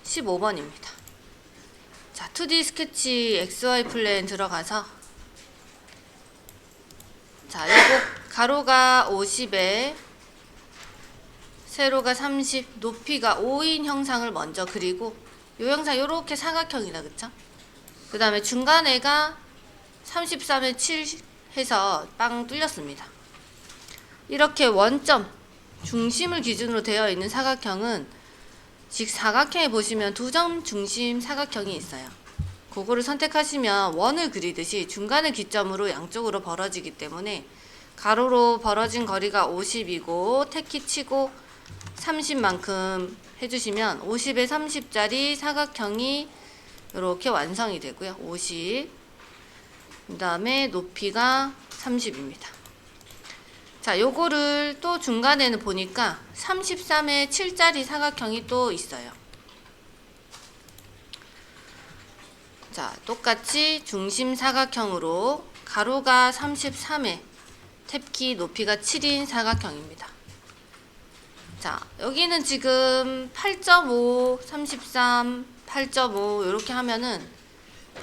15번입니다. 자, 2D 스케치 XY 플랜 들어가서 자, 요거 가로가 50에 세로가 30, 높이가 5인 형상을 먼저 그리고 요 형상 요렇게 사각형이다, 그쵸? 그 다음에 중간에가 33에 7 해서 빵 뚫렸습니다. 이렇게 원점, 중심을 기준으로 되어 있는 사각형은 직사각형에 보시면 두 점 중심 사각형이 있어요. 그거를 선택하시면 원을 그리듯이 중간을 기점으로 양쪽으로 벌어지기 때문에 가로로 벌어진 거리가 50이고 택키 치고 30만큼 해주시면 50에 30짜리 사각형이 이렇게 완성이 되고요. 50. 그 다음에 높이가 30입니다. 자, 요거를 또 중간에는 보니까 33에 7짜리 사각형이 또 있어요. 자, 똑같이 중심 사각형으로 가로가 33에 탭키 높이가 7인 사각형입니다. 자, 여기는 지금 8.5, 33, 8.5 이렇게 하면은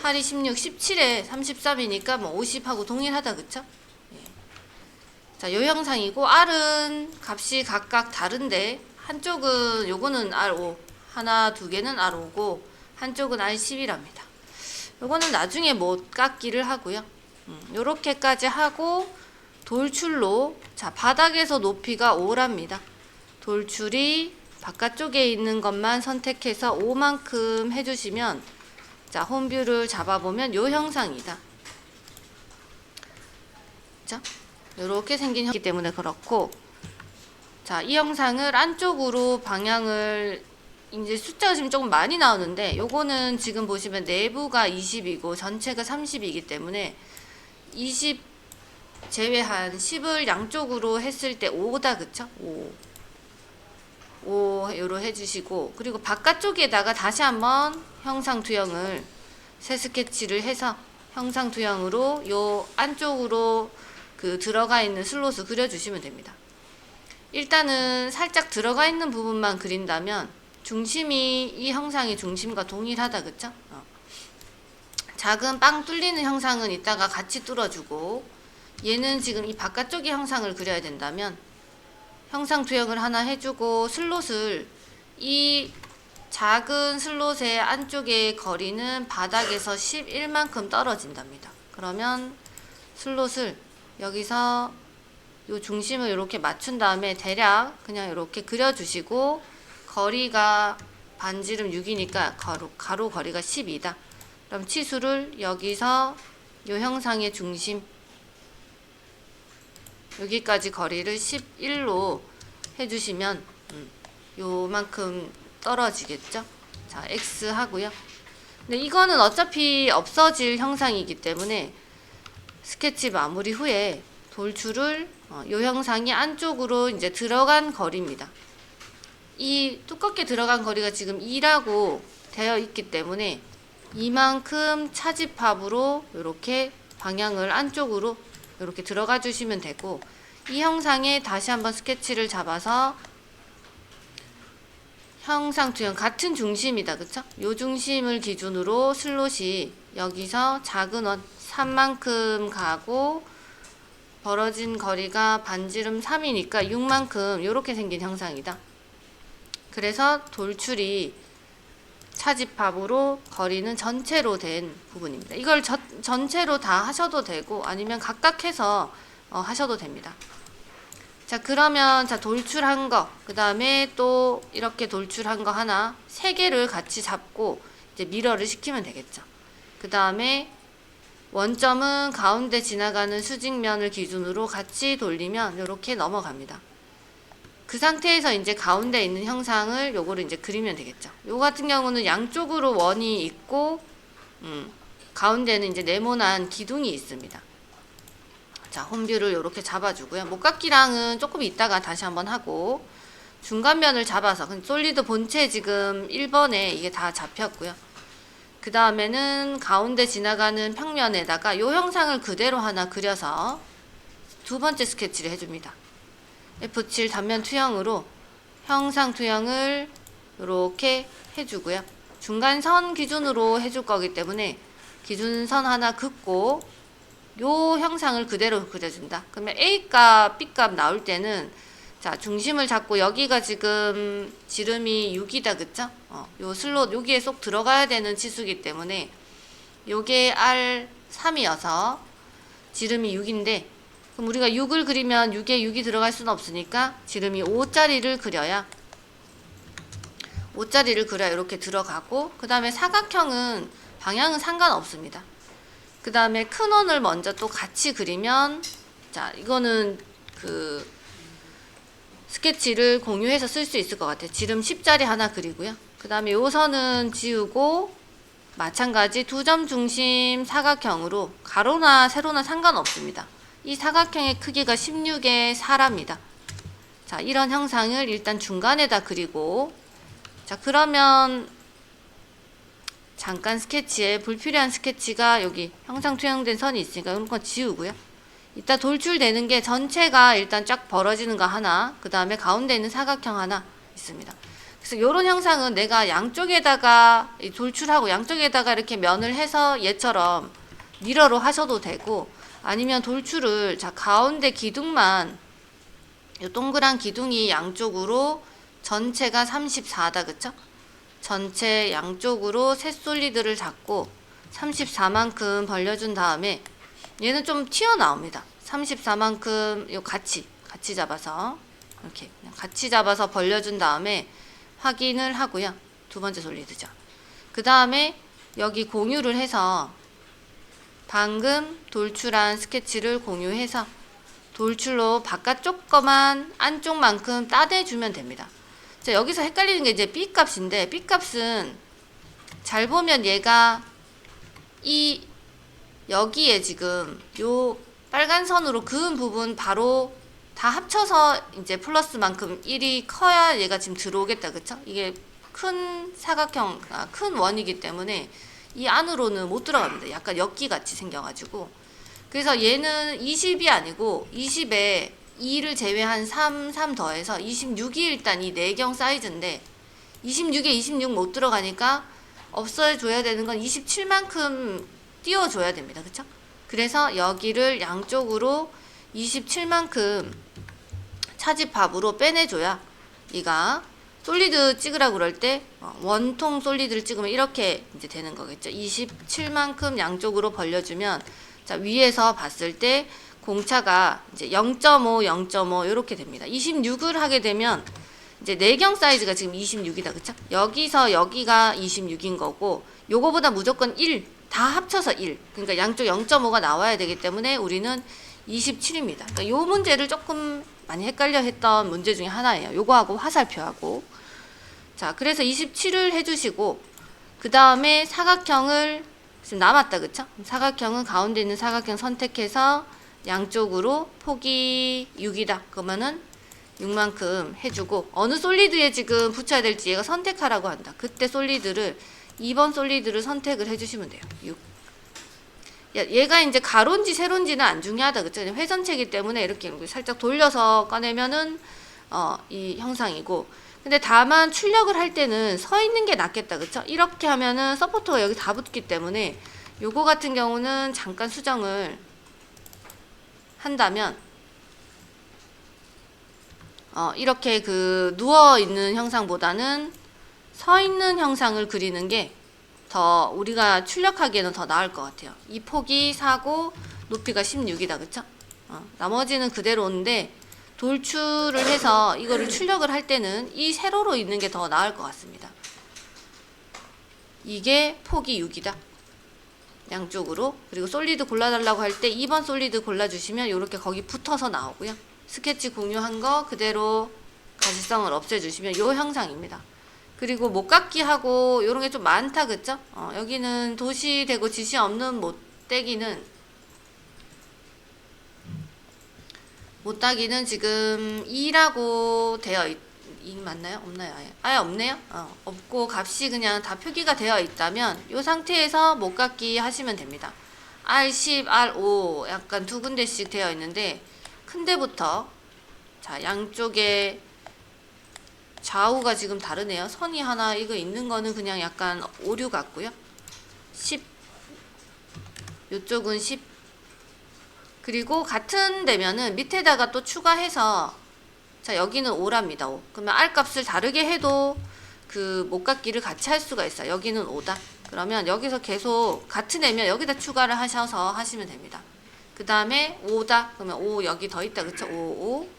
8이 16, 17에 33이니까 뭐 50하고 동일하다, 그쵸? 예. 자, 요 형상이고 R은 값이 각각 다른데 한쪽은 요거는 R5, 하나, 두 개는 R5고 한쪽은 R10이랍니다. 요거는 나중에 못 깎기를 하고요. 요렇게까지 하고 돌출로 자, 바닥에서 높이가 5랍니다. 돌출이 바깥쪽에 있는 것만 선택해서 5만큼 해주시면 자, 홈뷰를 잡아보면 요 형상이다. 자, 요렇게 생긴 형이기 때문에 그렇고 자, 이 형상을 안쪽으로 방향을 이제 숫자가 지금 조금 많이 나오는데 요거는 지금 보시면 내부가 20이고 전체가 30이기 때문에 20 제외한 10을 양쪽으로 했을 때 5다, 그쵸? 5로 해주시고 그리고 바깥쪽에다가 다시 한번 형상 투영을 새 스케치를 해서 형상 투영으로 요 안쪽으로 그 들어가 있는 슬롯을 그려주시면 됩니다. 일단은 살짝 들어가 있는 부분만 그린다면 중심이 이 형상의 중심과 동일하다, 그쵸? 작은 빵 뚫리는 형상은 이따가 같이 뚫어주고 얘는 지금 이 바깥쪽의 형상을 그려야 된다면 형상 투영을 하나 해주고 슬롯을 이 작은 슬롯의 안쪽의 거리는 바닥에서 11만큼 떨어진답니다. 그러면 슬롯을 여기서 요 중심을 이렇게 맞춘 다음에 대략 그냥 이렇게 그려주시고 거리가 반지름 6이니까 가로 거리가 12다. 그럼 치수를 여기서 요 형상의 중심 여기까지 거리를 11로 해주시면 요만큼 떨어지겠죠. 자, X 하고요. 근데 이거는 어차피 없어질 형상이기 때문에 스케치 마무리 후에 돌출을 요 형상이 안쪽으로 이제 들어간 거리입니다. 이 두껍게 들어간 거리가 지금 2라고 되어 있기 때문에 이만큼 차집합으로 이렇게 방향을 안쪽으로 이렇게 들어가 주시면 되고 이 형상에 다시 한번 스케치를 잡아서 형상 투영 같은 중심이다, 그쵸? 요 중심을 기준으로 슬롯이 여기서 작은 원 3만큼 가고 벌어진 거리가 반지름 3이니까 6만큼 요렇게 생긴 형상이다. 그래서 돌출이 차집합으로 거리는 전체로 된 부분입니다. 이걸 전체로 다 하셔도 되고 아니면 각각 해서 하셔도 됩니다. 자, 그러면 자, 돌출한 거, 그 다음에 또 이렇게 돌출한 거 하나 3개를 같이 잡고 이제 미러를 시키면 되겠죠. 그 다음에 원점은 가운데 지나가는 수직면을 기준으로 같이 돌리면 이렇게 넘어갑니다. 그 상태에서 이제 가운데 있는 형상을 요거를 이제 그리면 되겠죠. 요 같은 경우는 양쪽으로 원이 있고 가운데는 이제 네모난 기둥이 있습니다. 자, 홈뷰를 이렇게 잡아주고요. 목깎이랑은 조금 이따가 다시 한번 하고 중간면을 잡아서 솔리드 본체 지금 1번에 이게 다 잡혔고요. 그 다음에는 가운데 지나가는 평면에다가 요 형상을 그대로 하나 그려서 두 번째 스케치를 해줍니다. F7 단면 투영으로 형상 투영을 이렇게 해주고요. 중간선 기준으로 해줄 거기 때문에 기준선 하나 긋고 요 형상을 그대로 그려준다. 그러면 A값, B값 나올 때는 자, 중심을 잡고 여기가 지금 지름이 6이다. 그쵸? 요 슬롯 여기에 쏙 들어가야 되는 치수이기 때문에 요게 R3이어서 지름이 6인데 그럼 우리가 6을 그리면 6에 6이 들어갈 수는 없으니까 지름이 5짜리를 그려야 5짜리를 그려야 이렇게 들어가고 그 다음에 사각형은 방향은 상관없습니다. 그 다음에 큰 원을 먼저 또 같이 그리면 자 이거는 그 스케치를 공유해서 쓸 수 있을 것 같아요. 지름 10짜리 하나 그리고요. 그 다음에 요 선은 지우고 마찬가지 두 점 중심 사각형으로 가로나 세로나 상관없습니다. 이 사각형의 크기가 16의 4랍니다. 자, 이런 형상을 일단 중간에다 그리고 자, 그러면 잠깐 스케치에 불필요한 스케치가 여기 형상 투영된 선이 있으니까 이런 건 지우고요. 이따 돌출되는 게 전체가 일단 쫙 벌어지는 거 하나, 그 다음에 가운데 있는 사각형 하나 있습니다. 그래서 이런 형상은 내가 양쪽에다가 돌출하고 양쪽에다가 이렇게 면을 해서 얘처럼 미러로 하셔도 되고 아니면 돌출을 자 가운데 기둥만 이 동그란 기둥이 양쪽으로 전체가 34다. 그쵸? 전체 양쪽으로 세 솔리드를 잡고 34만큼 벌려준 다음에 얘는 좀 튀어나옵니다. 34만큼 요 같이 잡아서 이렇게 그냥 같이 잡아서 벌려준 다음에 확인을 하고요. 두 번째 솔리드죠. 그 다음에 여기 공유를 해서 방금 돌출한 스케치를 공유해서 돌출로 바깥쪽 거만 안쪽만큼 따내주면 됩니다. 자, 여기서 헷갈리는 게 이제 B값인데 B값은 잘 보면 얘가 이 여기에 지금 요 빨간 선으로 그은 부분 바로 다 합쳐서 이제 플러스만큼 1이 커야 얘가 지금 들어오겠다. 그쵸? 이게 큰 사각형, 큰 원이기 때문에 이 안으로는 못 들어갑니다. 약간 엮기 같이 생겨가지고. 그래서 얘는 20이 아니고 20에 2를 제외한 3 더해서 26이 일단 이 내경 사이즈인데 26에 26 못 들어가니까 없어줘야 되는 건 27만큼 띄워줘야 됩니다. 그쵸? 그래서 여기를 양쪽으로 27만큼 차집합으로 빼내줘야 얘가 솔리드 찍으라고 그럴 때 원통 솔리드를 찍으면 이렇게 이제 되는 거겠죠. 27만큼 양쪽으로 벌려주면 자 위에서 봤을 때 공차가 이제 0.5, 0.5 이렇게 됩니다. 26을 하게 되면 이제 내경 사이즈가 지금 26이다. 그쵸? 여기서 여기가 26인 거고 요거보다 무조건 1, 다 합쳐서 1. 그러니까 양쪽 0.5가 나와야 되기 때문에 우리는 27입니다. 그러니까 요 문제를 조금 많이 헷갈려 했던 문제 중에 하나예요. 요거하고 화살표하고. 자, 그래서 27을 해주시고 그 다음에 사각형을 지금 남았다. 그쵸? 사각형은 가운데 있는 사각형 선택해서 양쪽으로 폭이 6이다. 그러면은 6만큼 해주고 어느 솔리드에 지금 붙여야 될지 얘가 선택하라고 한다. 그때 솔리드를 2번 솔리드를 선택을 해주시면 돼요. 6. 얘가 이제 가로인지 세로인지는 안 중요하다. 그쵸? 회전체이기 때문에 이렇게 살짝 돌려서 꺼내면은 이 형상이고 근데 다만 출력을 할 때는 서 있는 게 낫겠다. 그쵸? 이렇게 하면은 서포터가 여기 다 붙기 때문에 요거 같은 경우는 잠깐 수정을 한다면 이렇게 그 누워 있는 형상보다는 서 있는 형상을 그리는 게 더 우리가 출력하기에는 더 나을 것 같아요. 이 폭이 4고 높이가 16이다. 그쵸? 나머지는 그대로인데 돌출을 해서 이거를 출력을 할 때는 이 세로로 있는 게 더 나을 것 같습니다. 이게 폭이 6이다. 양쪽으로. 그리고 솔리드 골라달라고 할 때 2번 솔리드 골라주시면 이렇게 거기 붙어서 나오고요. 스케치 공유한 거 그대로 가시성을 없애주시면 이 형상입니다. 그리고 목깎이하고 이런 게 좀 많다. 그쵸? 여기는 도시되고 지시 없는 못따기는 지금 2라고 되어 2 맞나요? 없나요? 아예 없네요? 없고 값이 그냥 다 표기가 되어 있다면 이 상태에서 목깎이 하시면 됩니다. R10, R5 약간 두 군데씩 되어 있는데 큰 데부터 자 양쪽에 좌우가 지금 다르네요. 선이 하나 이거 있는 거는 그냥 약간 오류 같고요. 10 요쪽은 10 그리고 같은 데면은 밑에다가 또 추가해서 자 여기는 5랍니다. 5. 그러면 R 값을 다르게 해도 그 못깎기를 같이 할 수가 있어요. 여기는 5다. 그러면 여기서 계속 같은 애면 여기다 추가를 하셔서 하시면 됩니다. 그 다음에 5다. 그러면 5 여기 더 있다. 그쵸? 5, 5.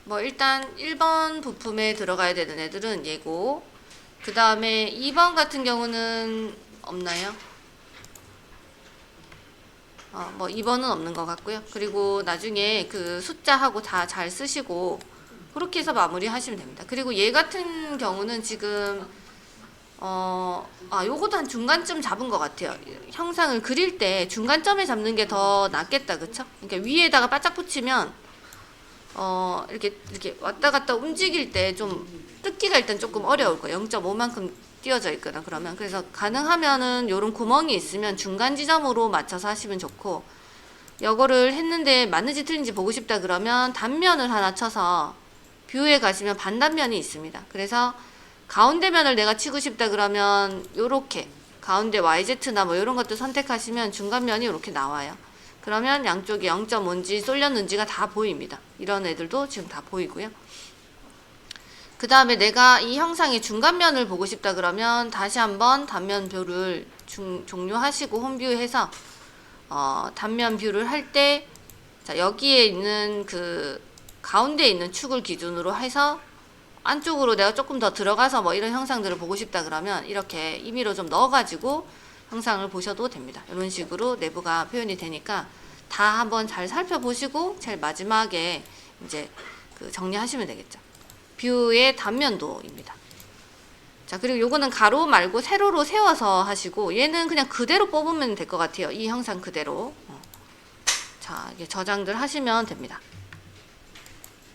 뭐 일단 1번 부품에 들어가야 되는 애들은 얘고 그 다음에 2번 같은 경우는 없나요? 뭐 2번은 없는 것 같고요. 그리고 나중에 그 숫자하고 다 잘 쓰시고 그렇게 해서 마무리 하시면 됩니다. 그리고 얘 같은 경우는 지금 요것도 한 중간쯤 잡은 것 같아요. 형상을 그릴 때 중간점에 잡는 게 더 낫겠다. 그쵸? 그러니까 위에다가 바짝 붙이면 이렇게 왔다 갔다 움직일 때 좀 뜯기가 일단 조금 어려울 거예요. 0.5만큼 띄어져 있거나 그러면. 그래서 가능하면은 요런 구멍이 있으면 중간 지점으로 맞춰서 하시면 좋고, 요거를 했는데 맞는지 틀린지 보고 싶다 그러면 단면을 하나 쳐서 뷰에 가시면 반단면이 있습니다. 그래서 가운데 면을 내가 치고 싶다 그러면 요렇게 가운데 YZ나 뭐 요런 것들 선택하시면 중간면이 이렇게 나와요. 그러면 양쪽이 0.5인지 쏠렸는지가 다 보입니다. 이런 애들도 지금 다 보이고요. 그 다음에 내가 이 형상의 중간면을 보고 싶다 그러면 다시 한번 단면 뷰를 종료하시고 홈뷰에서 단면 뷰를 할 때 자 여기에 있는 그 가운데 있는 축을 기준으로 해서 안쪽으로 내가 조금 더 들어가서 뭐 이런 형상들을 보고 싶다 그러면 이렇게 임의로 좀 넣어가지고 형상을 보셔도 됩니다. 이런 식으로 내부가 표현이 되니까 다 한번 잘 살펴보시고 제일 마지막에 이제 그 정리하시면 되겠죠. 뷰의 단면도입니다. 자, 그리고 요거는 가로 말고 세로로 세워서 하시고 얘는 그냥 그대로 뽑으면 될 것 같아요. 이 형상 그대로. 자, 이게 저장들 하시면 됩니다.